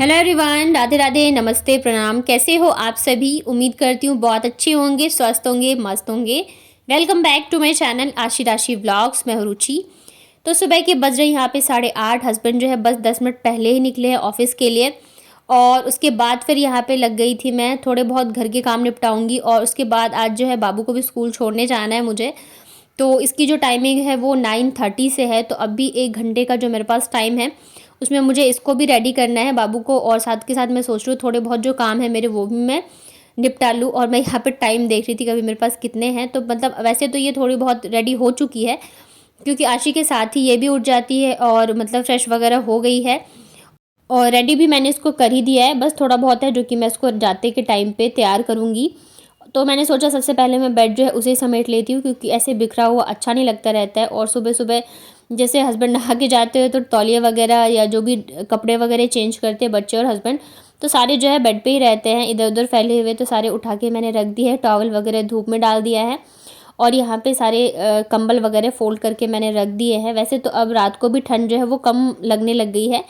Hello everyone, Radhe Radhe, नमस्ते, प्रणाम। कैसे हो आप सभी? उम्मीद करती हूँ बहुत अच्छे होंगे, स्वस्थ होंगे, मस्त होंगे। Welcome back to my channel Aashi Rashi vlogs. मैं हूं रुचि। तो सुबह के बज रहे यहाँ पे 8:30। हस्बैंड जो है बस 10 मिनट पहले ही निकले हैं ऑफिस के लिए। और उसके बाद फिर यहाँ पे लग गई थी मैं, थोड़े बहुत घर के काम निपटाऊंगी। और उसके बाद आज जो है बाबू को भी स्कूल छोड़ने जाना है मुझे। तो इसकी जो टाइमिंग है वो 9:30 से है। तो अभी 1 घंटे का जो मेरे पास टाइम है उसमें मुझे इसको भी रेडी करना है, बाबू को। और साथ के साथ मैं सोच रही हूँ थोड़े बहुत जो काम है मेरे वो भी मैं निपटा लूँ। और मैं यहाँ पे टाइम देख रही थी कभी मेरे पास कितने हैं। तो मतलब वैसे तो ये थोड़ी बहुत रेडी हो चुकी है, क्योंकि आशी के साथ ही ये भी उठ जाती है और मतलब फ्रेश वगैरह हो गई है। और रेडी भी मैंने इसको कर ही दिया है, बस थोड़ा बहुत है जो कि मैं इसको जाते के टाइम पे तैयार करूँगी। तो मैंने सोचा सबसे पहले मैं बेड जो है उसे समेट लेती हूँ, क्योंकि ऐसे बिखरा हुआ अच्छा नहीं लगता रहता है। और सुबह सुबह जैसे हस्बैंड नहा के जाते हैं तो तौलिया वगैरह या जो भी कपड़े वगैरह चेंज करते हैं बच्चे और हस्बैंड, तो सारे जो है बेड पे ही रहते हैं इधर उधर फैले हुए। तो सारे उठा के मैंने रख दिए है, टॉवल वगैरह धूप में डाल दिया है। और यहाँ पे सारे कंबल वगैरह फोल्ड करके मैंने रख दिए हैं। वैसे तो अब रात को भी ठंड जो है वो कम लगने लग गई है,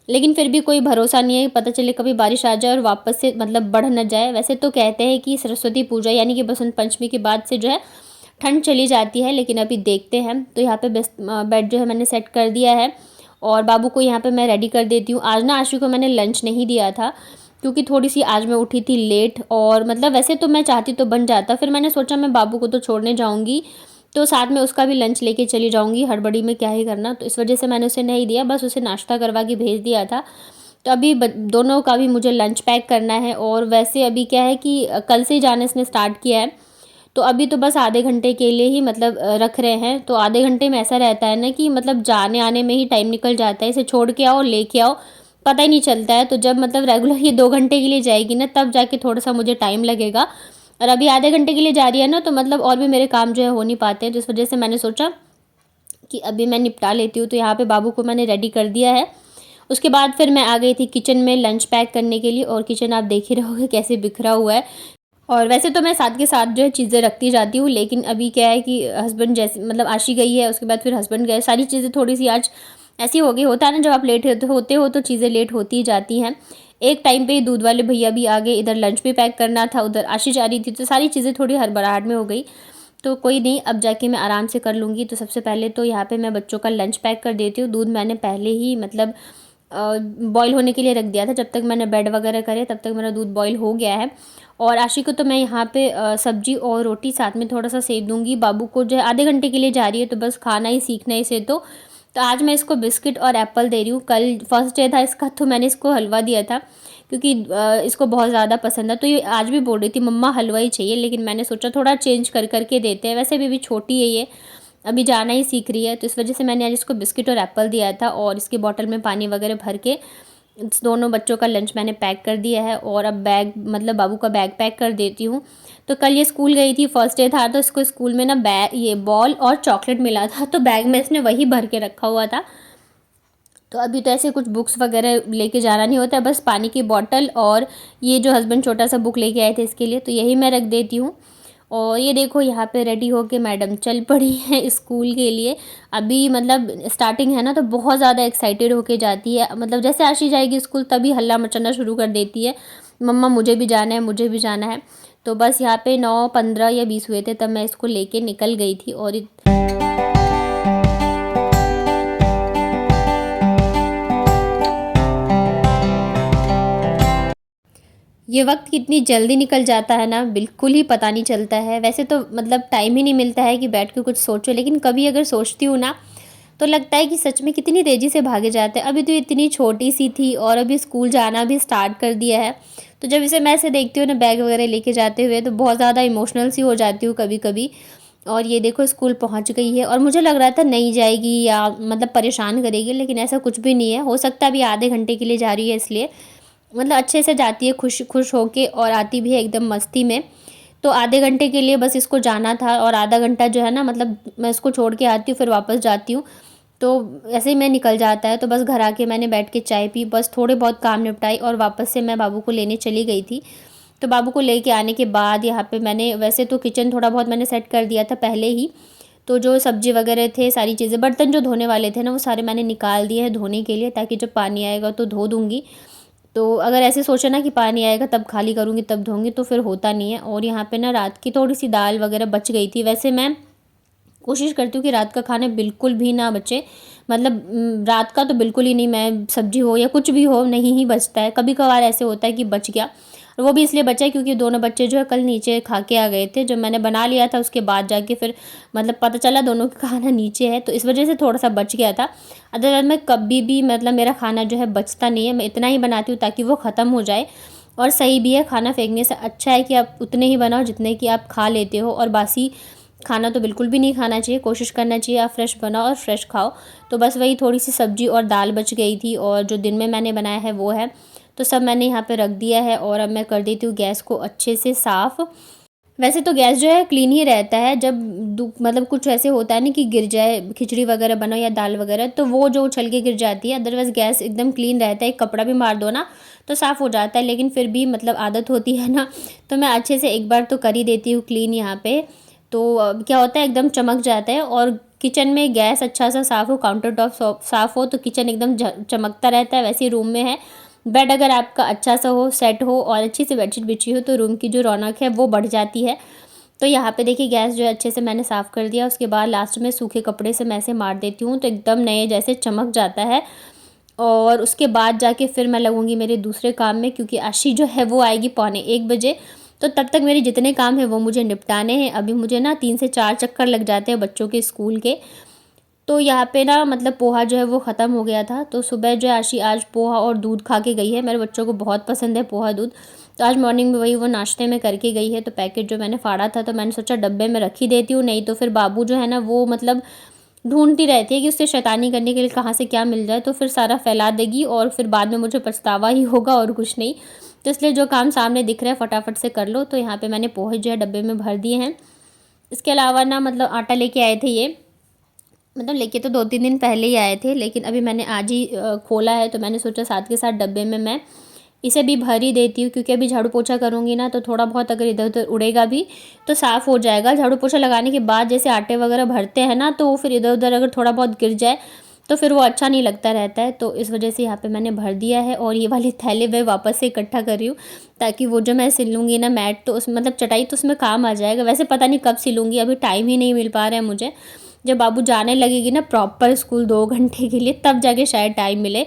लेकिन फिर भी कोई भरोसा नहीं है, पता चले कभी बारिश आ जाए और वापस से मतलब बढ़ न जाए। वैसे तो कहते हैं कि सरस्वती पूजा यानी कि बसंत पंचमी के बाद से जो है ठंड चली जाती है, लेकिन अभी देखते हैं। तो यहाँ पे बेड जो है मैंने सेट कर दिया है। और बाबू को यहाँ पे मैं रेडी कर देती हूँ। आज ना आशु को मैंने लंच नहीं दिया था, क्योंकि थोड़ी सी आज मैं उठी थी लेट। और मतलब वैसे तो मैं चाहती तो बन जाता, फिर मैंने सोचा मैं बाबू को तो छोड़ने जाऊँगी तो साथ में उसका भी लंच लेके चली जाऊँगी, हड़बड़ी में क्या ही करना। तो इस वजह से मैंने उसे नहीं दिया, बस उसे नाश्ता करवा के भेज दिया था। तो अभी दोनों का भी मुझे लंच पैक करना है। और वैसे अभी क्या है कि कल से ही जाने इसने स्टार्ट किया है, तो अभी तो बस आधे घंटे के लिए ही मतलब रख रहे हैं। तो आधे घंटे में ऐसा रहता है ना कि मतलब जाने आने में ही टाइम निकल जाता है, इसे छोड़ के आओ लेके आओ पता ही नहीं चलता है। तो जब मतलब रेगुलर ये 2 घंटे के लिए जाएगी ना, तब जाके थोड़ा सा मुझे टाइम लगेगा। और अभी आधे घंटे के लिए जा रही है ना, तो मतलब और भी मेरे काम जो है हो नहीं पाते हैं। तो इस वजह से मैंने सोचा कि अभी मैं निपटा लेती हूँ। तो यहाँ पे बाबू को मैंने रेडी कर दिया है। उसके बाद फिर मैं आ गई थी किचन में लंच पैक करने के लिए। और किचन आप देख ही रहोगे कैसे बिखरा हुआ है। और वैसे तो मैं साथ के साथ जो है चीज़ें रखती जाती हूँ, लेकिन अभी क्या है कि हस्बैंड जैसे मतलब आशी गई है, उसके बाद फिर हस्बैंड गए, सारी चीज़ें थोड़ी सी आज ऐसी हो गई। होता है ना, जब आप लेट होते हो तो चीज़ें लेट होती ही जाती हैं। एक टाइम पे ही दूध वाले भैया भी आ गए, इधर लंच भी पैक करना था, उधर आशी जा रही थी, तो सारी चीज़ें थोड़ी हड़बड़ाहट में हो गई। तो कोई नहीं, अब जाके मैं आराम से कर लूँगी। तो सबसे पहले तो यहाँ पे मैं बच्चों का लंच पैक कर देती हूँ। दूध मैंने पहले ही मतलब बॉईल होने के लिए रख दिया था, जब तक मैंने बेड वगैरह करे तब तक मेरा दूध बॉईल हो गया है। और आशी को तो मैं यहाँ पे सब्जी और रोटी साथ में थोड़ा सा सेक दूंगी। बाबू को जो है आधे घंटे के लिए जा रही है, तो बस खाना ही सीखना है इसे। तो आज मैं इसको बिस्किट और एप्पल दे रही हूँ। कल फर्स्ट डे था इसका, तो मैंने इसको हलवा दिया था, क्योंकि इसको बहुत ज़्यादा पसंद है। तो ये आज भी बोल रही थी मम्मा हलवा ही चाहिए, लेकिन मैंने सोचा थोड़ा चेंज कर करके देते हैं। वैसे भी छोटी है ये, अभी जाना ही सीख रही है, तो इस वजह से मैंने आज इसको बिस्किट और एप्पल दिया था। और इसकी बॉटल में पानी वगैरह भर के दोनों बच्चों का लंच मैंने पैक कर दिया है। और अब बैग मतलब बाबू का बैग पैक कर देती हूँ। तो कल ये स्कूल गई थी, फर्स्ट डे था, तो इसको स्कूल में ना बैग ये बॉल और चॉकलेट मिला था, तो बैग में इसने वही भर के रखा हुआ था। तो अभी तो ऐसे कुछ बुक्स वगैरह लेके जाना नहीं होता है, बस पानी की बॉटल और ये जो हस्बैंड छोटा सा बुक लेके आए थे इसके लिए, तो यही मैं रख देती हूँ। और ये देखो यहाँ पे रेडी होके मैडम चल पड़ी है स्कूल के लिए। अभी मतलब स्टार्टिंग है ना, तो बहुत ज़्यादा एक्साइटेड होके जाती है। मतलब जैसे आशी जाएगी स्कूल तभी हल्ला मचाना शुरू कर देती है, मम्मा मुझे भी जाना है, मुझे भी जाना है। तो बस यहाँ पे 9, 15 या 20 हुए थे तब मैं इसको लेके निकल गई थी। और ये वक्त कितनी जल्दी निकल जाता है ना, बिल्कुल ही पता नहीं चलता है। वैसे तो मतलब टाइम ही नहीं मिलता है कि बैठ के कुछ सोचो, लेकिन कभी अगर सोचती हूँ ना, तो लगता है कि सच में कितनी तेज़ी से भागे जाते हैं। अभी तो इतनी छोटी सी थी और अभी स्कूल जाना भी स्टार्ट कर दिया है। तो जब इसे मैं ऐसे देखती हूँ ना बैग वगैरह लेके जाते हुए, तो बहुत ज़्यादा इमोशनल सी हो जाती हूँ कभी कभी। और ये देखो स्कूल पहुँच गई है, और मुझे लग रहा था नहीं जाएगी या मतलब परेशान करेगी, लेकिन ऐसा कुछ भी नहीं है। हो सकता है अभी आधे घंटे के लिए जा रही है इसलिए, मतलब अच्छे से जाती है खुश खुश होके, और आती भी है एकदम मस्ती में। तो आधे घंटे के लिए बस इसको जाना था, और आधा घंटा जो है ना मतलब मैं इसको छोड़ के आती हूँ फिर वापस जाती हूँ। तो ऐसे ही मैं निकल जाता है। तो बस घर आके मैंने बैठ के चाय पी, बस थोड़े बहुत काम निपटाई, और वापस से मैं बाबू को लेने चली गई थी। तो बाबू को लेके आने के बाद यहाँ पे मैंने वैसे तो किचन थोड़ा बहुत मैंने सेट कर दिया था पहले ही। तो जो सब्जी वगैरह थे, सारी चीज़ें, बर्तन जो धोने वाले थे ना, वो सारे मैंने निकाल दिए हैं धोने के लिए, ताकि जब पानी आएगा तो धो दूँगी। तो अगर ऐसे सोचा ना कि पानी आएगा तब खाली करूँगी तब धोऊँगी तो फिर होता नहीं है। और यहाँ पे ना रात की थोड़ी सी दाल वगैरह बच गई थी। वैसे मैं कोशिश करती हूँ कि रात का खाना बिल्कुल भी ना बचे, मतलब रात का तो बिल्कुल ही नहीं, मैं सब्जी हो या कुछ भी हो नहीं ही बचता है। कभी कभार ऐसे होता है कि बच गया, और वो भी इसलिए बचा है क्योंकि दोनों बच्चे जो है कल नीचे खा के आ गए थे। जब मैंने बना लिया था उसके बाद जाके फिर मतलब पता चला दोनों का खाना नीचे है, तो इस वजह से थोड़ा सा बच गया था। अदरवाइज मैं कभी भी मतलब मेरा खाना जो है बचता नहीं है, मैं इतना ही बनाती हूँ ताकि वो ख़त्म हो जाए। और सही भी है, खाना फेंकने से अच्छा है कि आप उतने ही बनाओ जितने कि आप खा लेते हो। और बासी खाना तो बिल्कुल भी नहीं खाना चाहिए, कोशिश करना चाहिए आप फ्रेश बनाओ और फ्रेश खाओ। तो बस वही थोड़ी सी सब्जी और दाल बच गई थी, और जो दिन में मैंने बनाया है वो है। तो सब मैंने यहाँ पे रख दिया है, और अब मैं कर देती हूँ गैस को अच्छे से साफ़। वैसे तो गैस जो है क्लीन ही रहता है, जब मतलब कुछ ऐसे होता है ना कि गिर जाए, खिचड़ी वगैरह बनाओ या दाल वगैरह, तो वो जो उछल के गिर जाती है। अदरवाइज़ गैस एकदम क्लीन रहता है, एक कपड़ा भी मार दो ना तो साफ़ हो जाता है। लेकिन फिर भी मतलब आदत होती है ना, तो मैं अच्छे से एक बार तो कर ही देती हूँ क्लीन यहाँ पे। तो क्या होता है, एकदम चमक जाता है। और किचन में गैस अच्छा सा साफ़ हो, काउंटर टॉप साफ़ हो तो किचन एकदम चमकता रहता है। वैसे ही रूम में है, बेड अगर आपका अच्छा सा हो, सेट हो और अच्छी सी बेडशीट बिछी हो तो रूम की जो रौनक है वो बढ़ जाती है। तो यहाँ पे देखिए गैस जो है अच्छे से मैंने साफ़ कर दिया। उसके बाद लास्ट में सूखे कपड़े से मैं ऐसे मार देती हूँ तो एकदम नए जैसे चमक जाता है। और उसके बाद जाके फिर मैं लगूँगी मेरे दूसरे काम में, क्योंकि आशी जो है वो आएगी 12:45 बजे। तो तब तक मेरे जितने काम हैं वो मुझे निपटाने हैं। अभी मुझे ना 3 से 4 चक्कर लग जाते हैं बच्चों के स्कूल के। तो यहाँ पे ना मतलब पोहा जो है वो ख़त्म हो गया था, तो सुबह जो है आशी आज पोहा और दूध खा के गई है। मेरे बच्चों को बहुत पसंद है पोहा दूध, तो आज मॉर्निंग में वही वो नाश्ते में करके गई है। तो पैकेट जो मैंने फाड़ा था तो मैंने सोचा डब्बे में रख ही देती हूँ, नहीं तो फिर बाबू जो है ना वो मतलब ढूंढती रहती है कि उससे शैतानी करने के लिए कहाँ से क्या मिल जाए, तो फिर सारा फैला देगी और फिर बाद में मुझे पछतावा ही होगा और कुछ नहीं। तो इसलिए जो काम सामने दिख रहा है फटाफट से कर लो। तो यहाँ पे मैंने पोहे जो है डब्बे में भर दिए हैं। इसके अलावा ना मतलब आटा लेके आए थे ये, मतलब लेके तो 2-3 दिन पहले ही आए थे, लेकिन अभी मैंने आज ही खोला है। तो मैंने सोचा साथ के साथ डब्बे में मैं इसे भी भर ही देती हूँ, क्योंकि अभी झाड़ू पोछा करूँगी ना तो थोड़ा बहुत अगर इधर उधर उड़ेगा भी तो साफ़ हो जाएगा। झाड़ू पोछा लगाने के बाद जैसे आटे वगैरह भरते हैं ना, तो वो फिर इधर उधर अगर थोड़ा बहुत गिर जाए तो फिर वो अच्छा नहीं लगता रहता है। तो इस वजह से यहाँ पे मैंने भर दिया है, और ये वाले थैले मैं वापस से इकट्ठा कर रही हूँ ताकि वो जो मैं सिलूँगी ना मैट, तो उस मतलब चटाई, तो उसमें काम आ जाएगा। वैसे पता नहीं कब सिलूँगी, अभी टाइम ही नहीं मिल पा रहा है मुझे। जब बाबू जाने लगेगी ना प्रॉपर स्कूल 2 घंटे के लिए, तब जाके शायद टाइम मिले।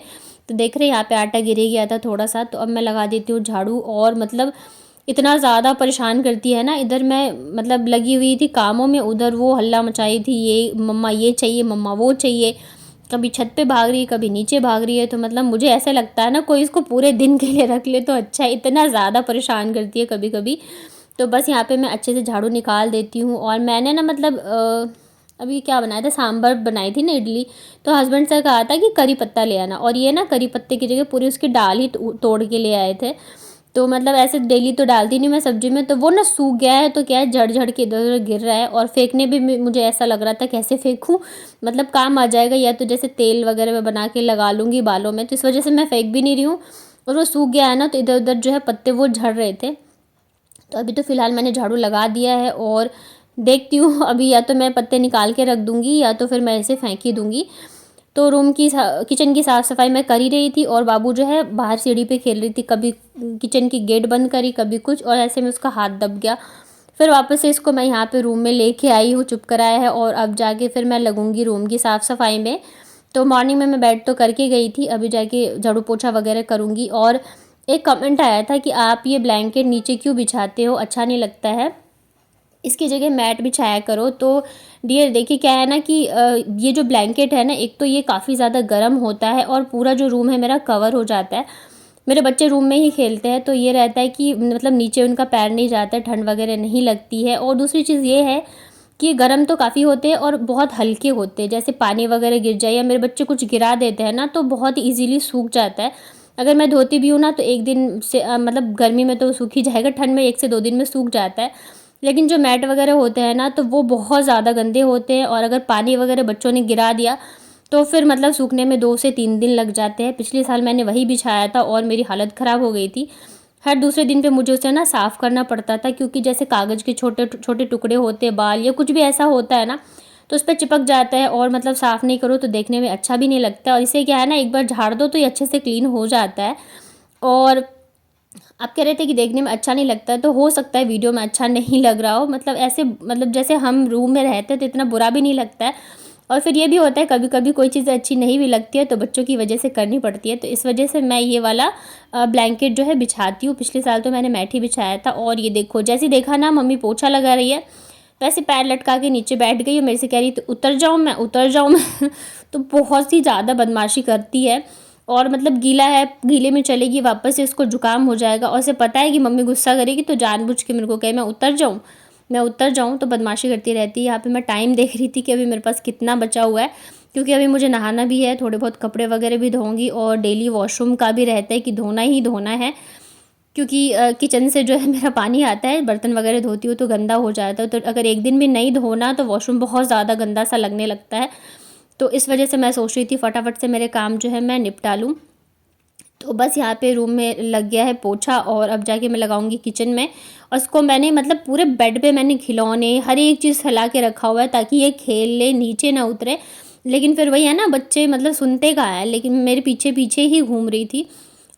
तो देख रहे हैं यहाँ पे आटा गिर ही गया था थोड़ा सा, तो अब मैं लगा देती हूँ झाड़ू। और मतलब इतना ज़्यादा परेशान करती है ना, इधर मैं मतलब लगी हुई थी कामों में, उधर वो हल्ला मचाई थी, ये मम्मा ये चाहिए, मम्मा वो चाहिए, कभी छत पे भाग रही है कभी नीचे भाग रही है। तो मतलब मुझे ऐसा लगता है ना कोई इसको पूरे दिन के लिए रख ले तो अच्छा है, इतना ज़्यादा परेशान करती है कभी कभी। तो बस यहाँ पे मैं अच्छे से झाड़ू निकाल देती हूँ। और मैंने ना मतलब अभी क्या बनाया था, सांभर बनाई थी ना, इडली। तो हस्बैंड से कहा था कि करी पत्ता ले आना, और ये ना करी पत्ते की जगह पूरी उसकी डाल ही तोड़ के ले आए थे। तो मतलब ऐसे डेली तो डालती नहीं मैं सब्जी में, तो वो ना सूख गया है, तो क्या है झड़ झड़ के इधर उधर गिर रहा है। और फेंकने भी मुझे ऐसा लग रहा था कैसे फेंकूँ, मतलब काम आ जाएगा, या तो जैसे तेल वगैरह में बना के लगा लूँगी बालों में, तो इस वजह से मैं फेंक भी नहीं रही हूँ। और वो सूख गया है ना, तो इधर उधर जो है पत्ते वो झड़ रहे थे। तो अभी तो फ़िलहाल मैंने झाड़ू लगा दिया है, और देखती हूँ अभी या तो मैं पत्ते निकाल के रख दूँगी या तो फिर मैं इसे फेंक ही दूँगी। तो रूम की किचन की साफ़ सफाई मैं कर ही रही थी, और बाबू जो है बाहर सीढ़ी पे खेल रही थी, कभी किचन की गेट बंद करी कभी कुछ, और ऐसे में उसका हाथ दब गया। फिर वापस से इसको मैं यहाँ पे रूम में लेके आई हूँ, चुप कराया है, और अब जाके फिर मैं लगूँगी रूम की साफ़ सफाई में। तो मॉर्निंग में मैं बेड तो करके गई थी, अभी जाके झाड़ू पोछा वगैरह करूँगी। और एक कमेंट आया था कि आप ये ब्लैंकेट नीचे क्यों बिछाते हो, अच्छा नहीं लगता है, इसकी जगह मैट बिछाया करो। तो डियर देखिए क्या है ना कि ये जो ब्लैंकेट है ना, एक तो ये काफ़ी ज़्यादा गर्म होता है और पूरा जो रूम है मेरा कवर हो जाता है। मेरे बच्चे रूम में ही खेलते हैं, तो ये रहता है कि मतलब नीचे उनका पैर नहीं जाता है, ठंड वगैरह नहीं लगती है। और दूसरी चीज़ ये है कि गर्म तो काफ़ी होते हैं और बहुत हल्के होते हैं, जैसे पानी वगैरह गिर जाए या मेरे बच्चे कुछ गिरा देते हैं ना, तो बहुत ईजीली सूख जाता है। अगर मैं धोती भी हूँ ना तो एक दिन से मतलब गर्मी में तो सूख ही जाएगा, ठंड में 1 से 2 दिन में सूख जाता है। लेकिन जो मैट वगैरह होते हैं ना, तो वो बहुत ज़्यादा गंदे होते हैं, और अगर पानी वगैरह बच्चों ने गिरा दिया तो फिर मतलब सूखने में 2 से 3 दिन लग जाते हैं। पिछले साल मैंने वही बिछाया था और मेरी हालत ख़राब हो गई थी। हर दूसरे दिन पे मुझे उसे ना साफ़ करना पड़ता था, क्योंकि जैसे कागज़ के छोटे छोटे टुकड़े होते हैं, बाल या कुछ भी ऐसा होता है ना, तो उस पर चिपक जाता है, और मतलब साफ़ नहीं करो तो देखने में अच्छा भी नहीं लगता है। और इसे क्या है ना, एक बार झाड़ दो तो ये अच्छे से क्लीन हो जाता है। और आप कह रहे थे कि देखने में अच्छा नहीं लगता है, तो हो सकता है वीडियो में अच्छा नहीं लग रहा हो, मतलब ऐसे मतलब जैसे हम रूम में रहते हैं तो इतना बुरा भी नहीं लगता है। और फिर ये भी होता है कभी कभी कोई चीज़ अच्छी नहीं भी लगती है तो बच्चों की वजह से करनी पड़ती है, तो इस वजह से मैं ये वाला ब्लैंकेट जो है बिछाती हूँ। पिछले साल तो मैंने मैट ही बिछाया था। और ये देखो, जैसे देखा ना मम्मी पोछा लगा रही है, वैसे पैर लटका के नीचे बैठ गई और मेरे से कह रही तो उतर जाऊँ मैं, उतर जाऊँ मैं तो बहुत ही ज़्यादा बदमाशी करती है। और मतलब गीला है, गीले में चलेगी वापस से इसको जुकाम हो जाएगा, और उसे पता है कि मम्मी गुस्सा करेगी तो जानबूझ के मेरे को कहे मैं उतर जाऊँ, मैं उतर जाऊँ, तो बदमाशी करती रहती है। यहाँ पे मैं टाइम देख रही थी कि अभी मेरे पास कितना बचा हुआ है, क्योंकि अभी मुझे नहाना भी है, थोड़े बहुत कपड़े वगैरह भी धोऊंगी, और डेली वॉशरूम का भी रहता है कि धोना ही धोना है, क्योंकि किचन से जो है मेरा पानी आता है, बर्तन वगैरह धोती हूँ तो गंदा हो जाता है, तो अगर एक दिन भी नहीं धोना तो वॉशरूम बहुत ज़्यादा गंदा सा लगने लगता है। तो इस वजह से मैं सोच रही थी फटाफट से मेरे काम जो है मैं निपटा लूँ। तो बस यहाँ पे रूम में लग गया है पोछा, और अब जाके मैं लगाऊंगी किचन में। और उसको मैंने मतलब पूरे बेड पे मैंने खिलौने हर एक चीज़ फैला के रखा हुआ है ताकि ये खेल ले, नीचे ना उतरे। लेकिन फिर वही है ना, बच्चे मतलब सुनते कहाँ है, लेकिन मेरे पीछे पीछे ही घूम रही थी।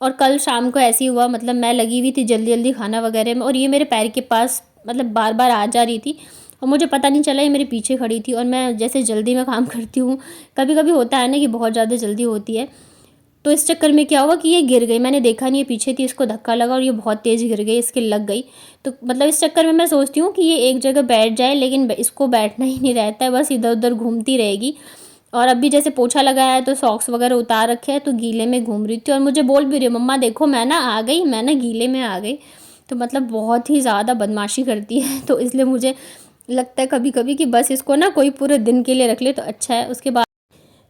और कल शाम को ऐसे ही हुआ, मतलब मैं लगी हुई थी जल्दी जल्दी खाना वगैरह में, और ये मेरे पैर के पास मतलब बार बार आ जा रही थी, और मुझे पता नहीं चला ये मेरे पीछे खड़ी थी। और मैं जैसे जल्दी में काम करती हूँ, कभी कभी होता है ना कि बहुत ज़्यादा जल्दी होती है, तो इस चक्कर में क्या हुआ कि ये गिर गई, मैंने देखा नहीं, ये पीछे थी, इसको धक्का लगा और ये बहुत तेज़ गिर गई, इसके लग गई। तो मतलब इस चक्कर में मैं सोचती हूँ कि ये एक जगह बैठ जाए, लेकिन इसको बैठना ही नहीं रहता है, बस इधर उधर घूमती रहेगी। और अभी जैसे पोछा लगाया है तो सॉक्स वगैरह उतार रखे हैं, तो गीले में घूम रही थी, और मुझे बोल भी रही मम्मा देखो मैं ना आ गई, मैं ना गीले में आ गई। तो मतलब बहुत ही ज़्यादा बदमाशी करती है, तो इसलिए मुझे लगता है कभी कभी कि बस इसको ना कोई पूरे दिन के लिए रख ले तो अच्छा है।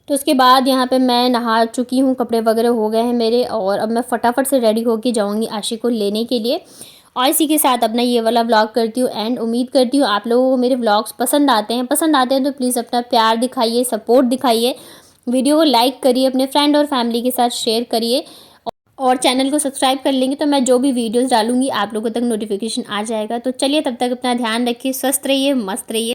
उसके बाद यहाँ पे मैं नहा चुकी हूँ, कपड़े वगैरह हो गए हैं मेरे, और अब मैं फटाफट से रेडी होके जाऊँगी आशी को लेने के लिए। और इसी के साथ अपना ये वाला व्लॉग करती हूँ एंड। उम्मीद करती हूँ आप लोगों को मेरे व्लॉग्स पसंद आते हैं तो प्लीज़ अपना प्यार दिखाइए, सपोर्ट दिखाइए, वीडियो को लाइक करिए, अपने फ्रेंड और फैमिली के साथ शेयर करिए, और चैनल को सब्सक्राइब कर लेंगे तो मैं जो भी वीडियोज़ डालूँगी आप लोगों तक नोटिफिकेशन आ जाएगा। तो चलिए, तब तक अपना ध्यान रखिए, स्वस्थ रहिए, मस्त रहिए।